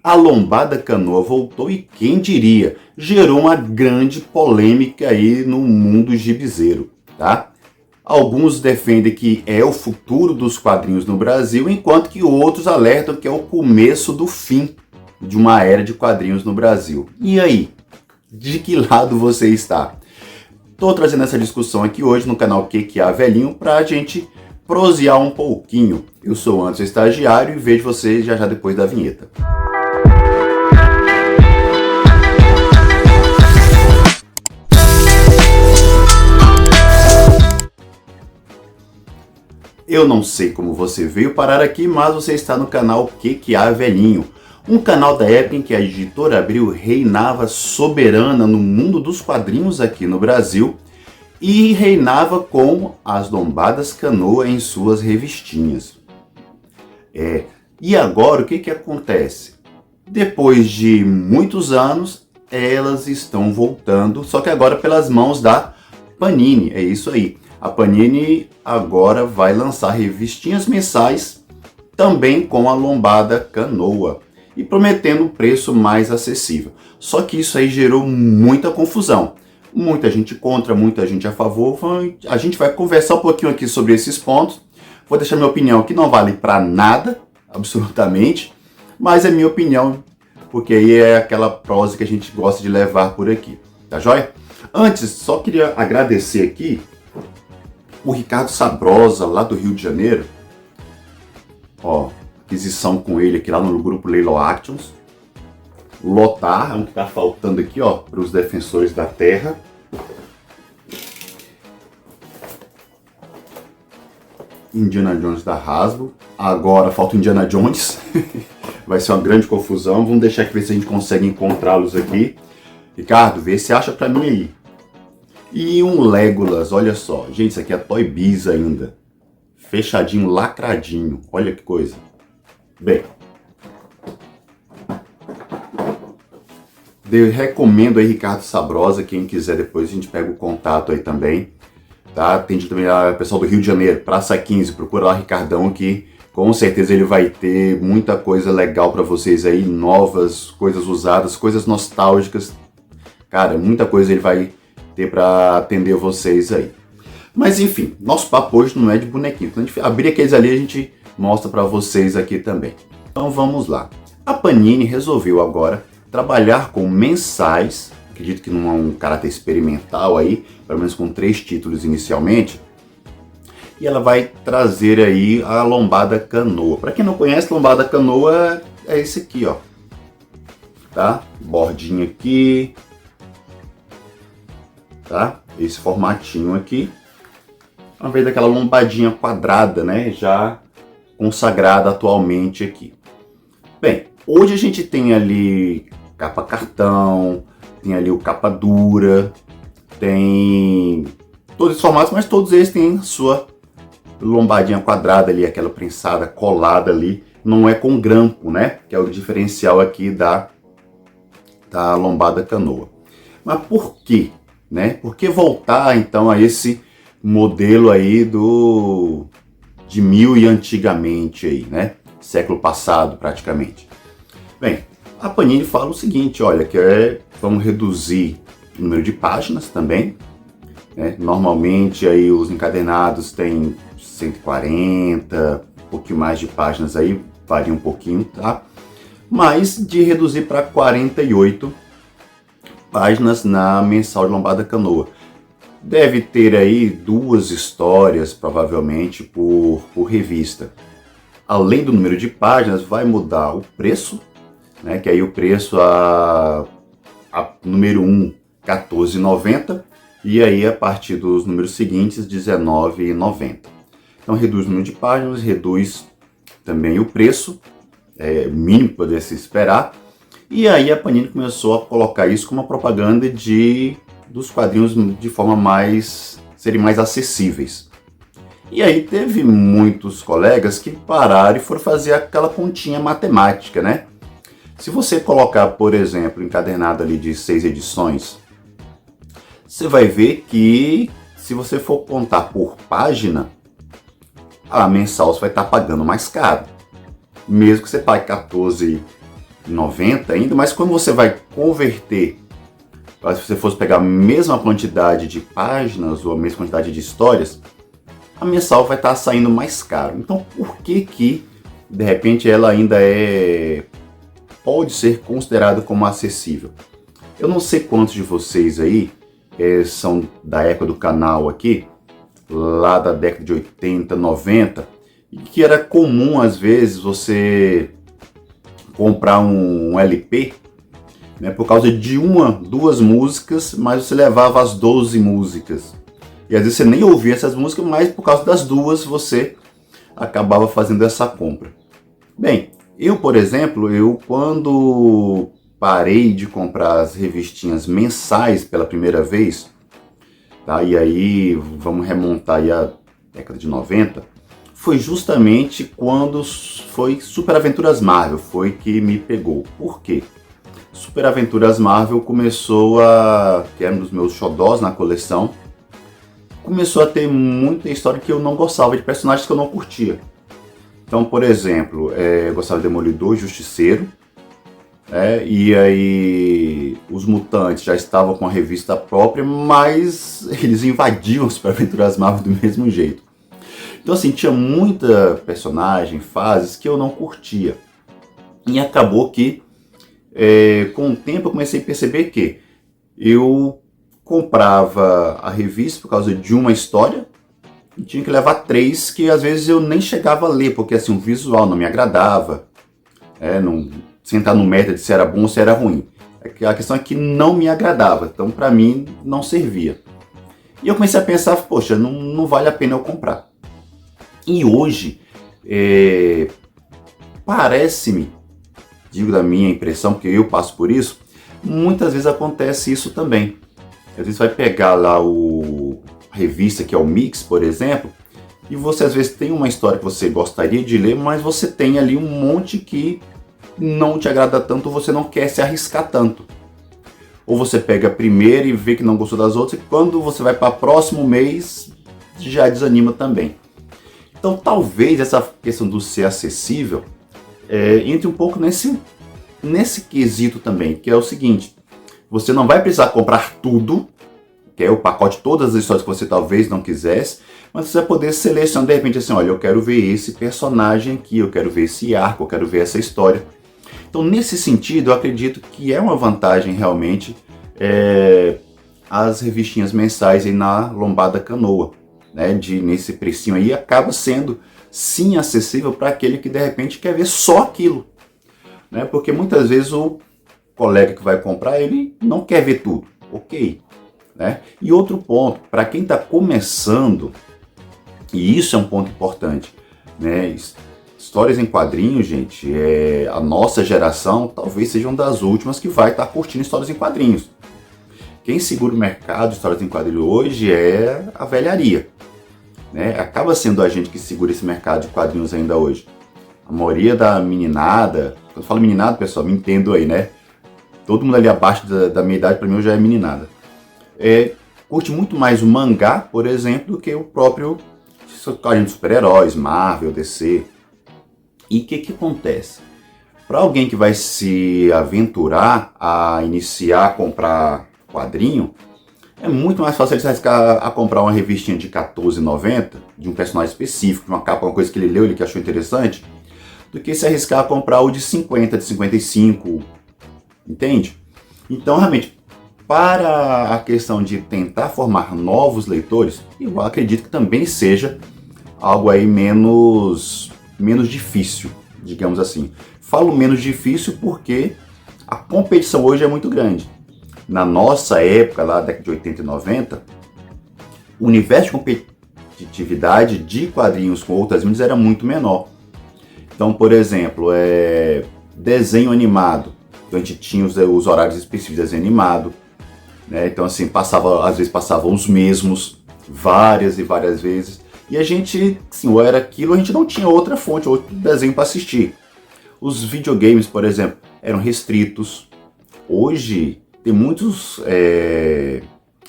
A Lombada Canoa voltou e quem diria, gerou uma grande polêmica aí no mundo gibizeiro, tá? Alguns defendem que é o futuro dos quadrinhos no Brasil, enquanto que outros alertam que é o começo do fim de uma era de quadrinhos no Brasil. E aí? De que lado você está? Estou trazendo essa discussão aqui hoje no canal Que Há Velhinho para a gente prosear um pouquinho. Eu sou o Anderson Estagiário e vejo vocês já depois da vinheta. Eu não sei como você veio parar aqui, mas você está no canal Que Há Velhinho. Um canal da época em que a Editora Abril reinava soberana no mundo dos quadrinhos aqui no Brasil e reinava com as Lombadas Canoa em suas revistinhas. E agora o que acontece? Depois de muitos anos, elas estão voltando, só que agora pelas mãos da Panini, é isso aí. A Panini agora vai lançar revistinhas mensais também com a Lombada Canoa e prometendo um preço mais acessível. Só que isso aí gerou muita confusão. Muita gente contra, muita gente a favor. A gente vai conversar um pouquinho aqui sobre esses pontos. Vou deixar minha opinião que não vale para nada, absolutamente, mas é minha opinião, porque aí é aquela prosa que a gente gosta de levar por aqui, tá joia? Antes, só queria agradecer aqui o Ricardo Sabrosa, lá do Rio de Janeiro, ó, aquisição com ele aqui lá no grupo Leilo Actions. Lotar, é um que tá faltando aqui, ó, para os defensores da terra. Indiana Jones da Hasbro. Agora falta Indiana Jones. Vai ser uma grande confusão. Vamos deixar aqui ver se a gente consegue encontrá-los aqui. Ricardo, vê se acha para mim aí. E um Legolas, olha só. Gente, isso aqui é Toy Biz ainda. Fechadinho, lacradinho. Olha que coisa. Bem, eu recomendo aí Ricardo Sabrosa. Quem quiser depois a gente pega o contato aí também. Tá? Tem também o pessoal do Rio de Janeiro, Praça 15. Procura lá Ricardão que com certeza ele vai ter muita coisa legal para vocês aí. Novas, coisas usadas, coisas nostálgicas. Cara, muita coisa ele vai ter para atender vocês aí. Mas enfim, nosso papo hoje não é de bonequinho. Quando a gente abrir aqueles ali, a gente mostra para vocês aqui também. Então vamos lá. A Panini resolveu agora trabalhar com mensais, acredito que não é um caráter experimental aí, pelo menos com 3 títulos inicialmente. E ela vai trazer aí a Lombada Canoa. Para quem não conhece, Lombada Canoa é esse aqui, ó. Tá? Bordinha aqui. Tá? Esse formatinho aqui. Ao invés daquela lombadinha quadrada, né? Já consagrada atualmente aqui. Bem, hoje a gente tem ali capa cartão, tem ali o capa dura, tem todos os formatos, mas todos eles têm sua lombadinha quadrada ali, aquela prensada colada ali. Não é com grampo, né? Que é o diferencial aqui da Lombada Canoa. Mas por quê? Né? Por que voltar então a esse modelo aí de 1000 e antigamente aí, né? Século passado praticamente. Bem, a Panini fala o seguinte, olha, que vamos reduzir o número de páginas também, né? Normalmente aí os encadernados têm 140, um pouquinho mais de páginas aí, varia um pouquinho, tá? Mas de reduzir para 48 páginas na mensal de Lombada Canoa. Deve ter aí 2 histórias, provavelmente, por revista. Além do número de páginas, vai mudar o preço, né? Que aí o preço a número 1, R$14,90, e aí a partir dos números seguintes, R$19,90. Então reduz o número de páginas, reduz também o preço, mínimo que poderia se esperar. E aí a Panini começou a colocar isso como uma propaganda dos quadrinhos de forma serem mais acessíveis. E aí teve muitos colegas que pararam e foram fazer aquela continha matemática, né? Se você colocar, por exemplo, encadernado ali de 6 edições, você vai ver que se você for contar por página, a mensal você vai estar pagando mais caro. Mesmo que você pague R$14,90 90 ainda, mas quando você vai converter, se você fosse pegar a mesma quantidade de páginas ou a mesma quantidade de histórias, a mensal vai estar saindo mais caro. Então por que de repente ela ainda pode ser considerada como acessível? Eu não sei quantos de vocês aí são da época do canal aqui, lá da década de 80, 90, e que era comum às vezes você comprar um LP, né, por causa de uma, duas músicas, mas você levava as 12 músicas. E às vezes você nem ouvia essas músicas, mas por causa das duas você acabava fazendo essa compra. Bem, eu, por exemplo, quando parei de comprar as revistinhas mensais pela primeira vez, tá? E aí vamos remontar aí a década de 90, foi justamente quando foi Super Aventuras Marvel, foi que me pegou. Por quê? Super Aventuras Marvel que era um dos meus xodós na coleção, começou a ter muita história que eu não gostava, de personagens que eu não curtia. Então, por exemplo, eu gostava de Demolidor, Justiceiro, e aí os Mutantes já estavam com a revista própria, mas eles invadiam as Super Aventuras Marvel do mesmo jeito. Então assim, tinha muita personagem, fases que eu não curtia. E acabou que, com o tempo eu comecei a perceber que eu comprava a revista por causa de uma história, e tinha que levar 3 que às vezes eu nem chegava a ler, porque assim, o visual não me agradava, sem entrar no mérito de se era bom ou se era ruim. A questão é que não me agradava, então para mim não servia. E eu comecei a pensar, poxa, não vale a pena eu comprar. E hoje, parece-me, digo da minha impressão, porque eu passo por isso, muitas vezes acontece isso também. Às vezes vai pegar lá a revista que é o Mix, por exemplo, e você às vezes tem uma história que você gostaria de ler, mas você tem ali um monte que não te agrada tanto, você não quer se arriscar tanto. Ou você pega a primeira e vê que não gostou das outras, e quando você vai para o próximo mês, já desanima também. Então talvez essa questão do ser acessível entre um pouco nesse quesito também, que é o seguinte: você não vai precisar comprar tudo, que é o pacote, todas as histórias que você talvez não quisesse, mas você vai poder selecionar de repente assim, olha, eu quero ver esse personagem aqui, eu quero ver esse arco, eu quero ver essa história. Então nesse sentido eu acredito que é uma vantagem realmente as revistinhas mensais aí na Lombada Canoa, né, nesse precinho aí, acaba sendo sim acessível para aquele que de repente quer ver só aquilo, né? Porque muitas vezes o colega que vai comprar, ele não quer ver tudo, ok, né? E outro ponto, para quem está começando, e isso é um ponto importante, né? Histórias em quadrinhos, gente, a nossa geração talvez seja uma das últimas que vai estar curtindo histórias em quadrinhos. Quem segura o mercado de histórias em quadrinhos hoje é a velharia, né? Acaba sendo a gente que segura esse mercado de quadrinhos ainda hoje. A maioria da meninada, quando eu falo meninada, pessoal, me entendo aí, né? Todo mundo ali abaixo da minha idade, para mim, já é meninada. Curte muito mais o mangá, por exemplo, do que o próprio quadrinho de super-heróis, Marvel, DC. E o que acontece? Para alguém que vai se aventurar a iniciar a comprar quadrinho, é muito mais fácil ele se arriscar a comprar uma revistinha de R$14,90, de um personagem específico, de uma capa, uma coisa que ele leu, ele que achou interessante, do que se arriscar a comprar o de 50, de 55, entende? Então, realmente, para a questão de tentar formar novos leitores, eu acredito que também seja algo aí menos difícil, digamos assim. Falo menos difícil porque a competição hoje é muito grande. Na nossa época, lá da década de 80 e 90, o universo de competitividade de quadrinhos com outras mídias era muito menor. Então, por exemplo, desenho animado. Então, a gente tinha os horários específicos de desenho animado, né? Então, assim, às vezes passavam os mesmos várias e várias vezes. E a gente, assim, ou era aquilo, ou a gente não tinha outra fonte, outro desenho para assistir. Os videogames, por exemplo, eram restritos. Hoje, tem muitos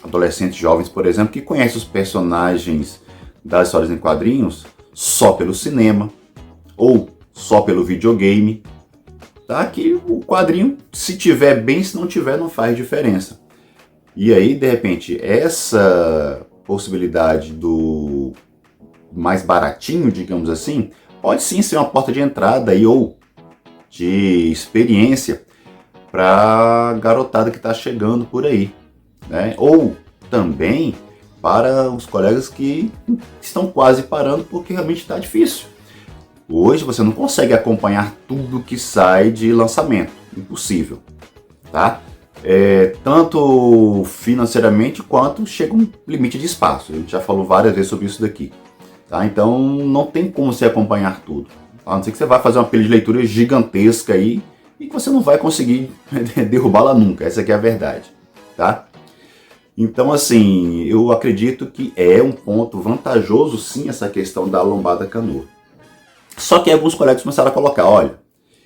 adolescentes jovens, por exemplo, que conhecem os personagens das histórias em quadrinhos só pelo cinema ou só pelo videogame. tá? Que o quadrinho, se tiver bem, se não tiver, não faz diferença. E aí, de repente, essa possibilidade do mais baratinho, digamos assim, pode sim ser uma porta de entrada aí, ou de experiência para garotada que está chegando por aí, né? Ou também para os colegas que estão quase parando porque realmente está difícil. Hoje você não consegue acompanhar tudo que sai de lançamento, impossível, tá? Tanto financeiramente quanto chega um limite de espaço. A gente já falou várias vezes sobre isso daqui, tá? Então não tem como você acompanhar tudo. A não ser que você vai fazer uma pilha de leitura gigantesca aí e que você não vai conseguir derrubá-la nunca. Essa aqui é a verdade, tá? Então, assim, eu acredito que é um ponto vantajoso, sim, essa questão da lombada canoa. Só que alguns colegas começaram a colocar, olha,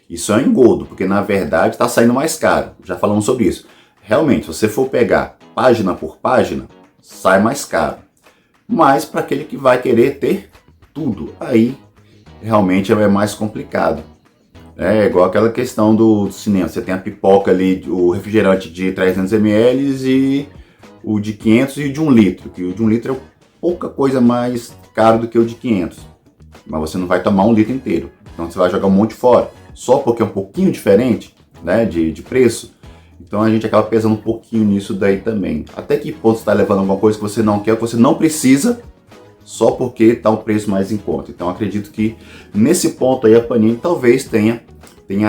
isso é um engodo, porque na verdade está saindo mais caro. Já falamos sobre isso. Realmente, se você for pegar página por página, sai mais caro. Mas para aquele que vai querer ter tudo, aí realmente é mais complicado. É igual aquela questão do cinema. Você tem a pipoca ali, o refrigerante de 300 ml e o de 500 e o de 1 litro. Que o de 1 litro é pouca coisa mais caro do que o de 500. Mas você não vai tomar 1 litro inteiro. Então você vai jogar um monte fora. Só porque é um pouquinho diferente, né, de preço. Então a gente acaba pesando um pouquinho nisso daí também. Até que ponto você está levando alguma coisa que você não quer, que você não precisa, só porque está um preço mais em conta. Então acredito que nesse ponto aí a Panini talvez tenha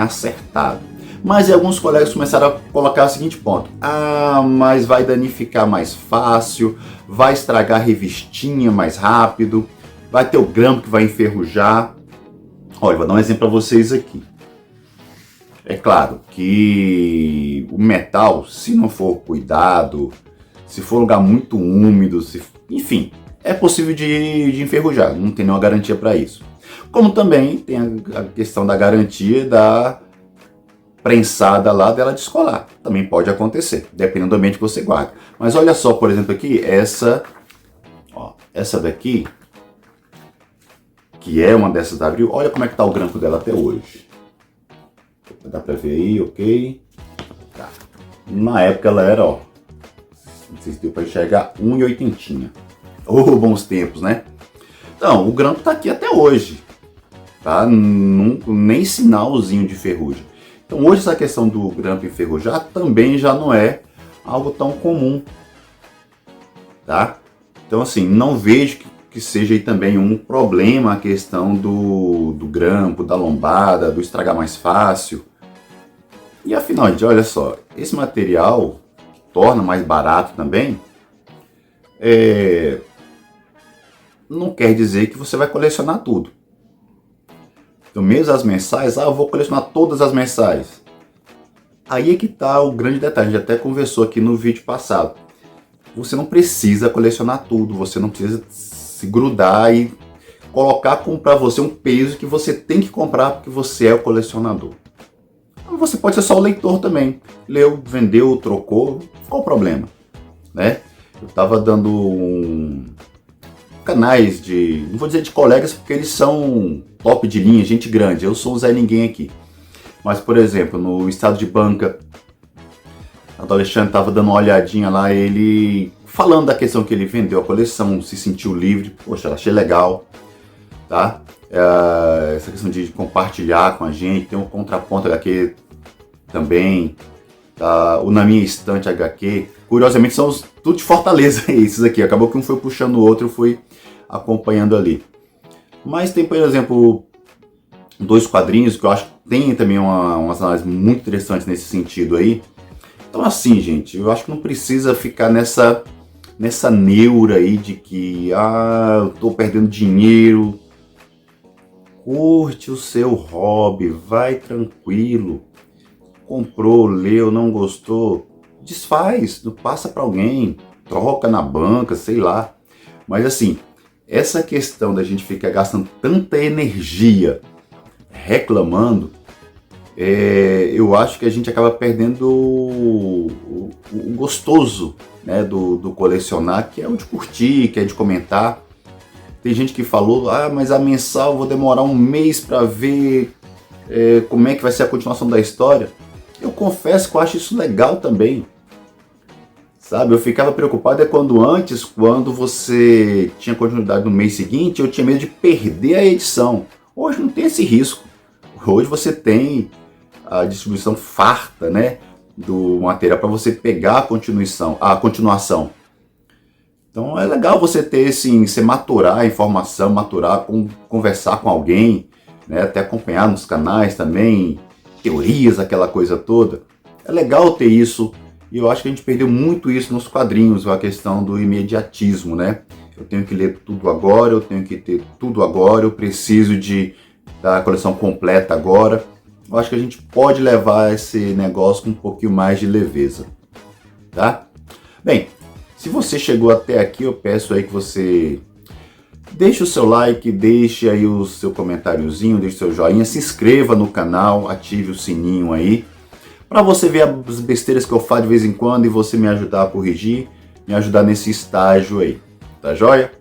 acertado. Mas aí alguns colegas começaram a colocar o seguinte ponto: ah, mas vai danificar mais fácil, vai estragar a revistinha mais rápido, vai ter o grampo que vai enferrujar. Olha, vou dar um exemplo para vocês aqui. É claro que o metal, se não for cuidado, se for um lugar muito úmido, enfim, é possível de enferrujar, não tem nenhuma garantia para isso. Como também tem a questão da garantia da prensada lá dela descolar. Também pode acontecer, dependendo do ambiente que você guarda. Mas olha só, por exemplo, aqui, essa daqui, que é uma dessas da Abril, olha como é que tá o grampo dela até hoje. Dá pra ver aí, ok? Tá. Na época ela era, ó, não sei se deu pra enxergar, 1,80. Oh, bons tempos, né? Então, o grampo tá aqui até hoje, tá? Nem sinalzinho de ferrugem. Então hoje essa questão do grampo enferrujar também já não é algo tão comum, tá? Então assim, não vejo que seja aí também um problema a questão do grampo, da lombada, do estragar mais fácil. E afinal, gente, olha só, esse material que torna mais barato também, não quer dizer que você vai colecionar tudo. Então mesmo as mensais, eu vou colecionar todas as mensais. Aí é que está o grande detalhe, a gente até conversou aqui no vídeo passado. Você não precisa colecionar tudo, você não precisa se grudar e colocar para você um peso que você tem que comprar porque você é o colecionador. Você pode ser só o leitor também. Leu, vendeu, trocou, qual o problema? Né? Eu estava dando canais de, não vou dizer de colegas porque eles são top de linha, gente grande, eu sou um Zé Ninguém aqui. Mas, por exemplo, no Estado de Banca, o Alexandre estava dando uma olhadinha lá, ele falando da questão que ele vendeu a coleção, se sentiu livre, poxa, achei legal, tá? Essa questão de compartilhar com a gente, tem um Contraponto HQ também, tá? O Na Minha Estante HQ, curiosamente são tudo de Fortaleza esses aqui, acabou que um foi puxando o outro, eu fui acompanhando ali. Mas tem, por exemplo, 2 quadrinhos que eu acho que tem também umas análises muito interessantes nesse sentido aí. Então assim, gente, eu acho que não precisa ficar nessa neura aí de que, eu tô perdendo dinheiro. Curte o seu hobby, vai tranquilo. Comprou, leu, não gostou, desfaz, passa para alguém, troca na banca, sei lá. Mas assim, essa questão da gente ficar gastando tanta energia reclamando, eu acho que a gente acaba perdendo o gostoso, né, do colecionar, que é o de curtir, que é de comentar. Tem gente que falou, mas a mensal vou demorar um mês para ver como é que vai ser a continuação da história. Eu confesso que eu acho isso legal também. Sabe, eu ficava preocupado quando você tinha continuidade no mês seguinte, eu tinha medo de perder a edição. Hoje não tem esse risco. Hoje você tem a distribuição farta, né, do material para você pegar a continuação. Então é legal você ter, assim, você maturar a informação, conversar com alguém, né, até acompanhar nos canais também, teorias, aquela coisa toda. É legal ter isso. E eu acho que a gente perdeu muito isso nos quadrinhos, a questão do imediatismo, né? Eu tenho que ler tudo agora, eu tenho que ter tudo agora, eu preciso da coleção completa agora. Eu acho que a gente pode levar esse negócio com um pouquinho mais de leveza, tá? Bem, se você chegou até aqui, eu peço aí que você deixe o seu like, deixe aí o seu comentáriozinho, deixe o seu joinha, se inscreva no canal, ative o sininho aí, para você ver as besteiras que eu faço de vez em quando e você me ajudar a corrigir, me ajudar nesse estágio aí, tá joia?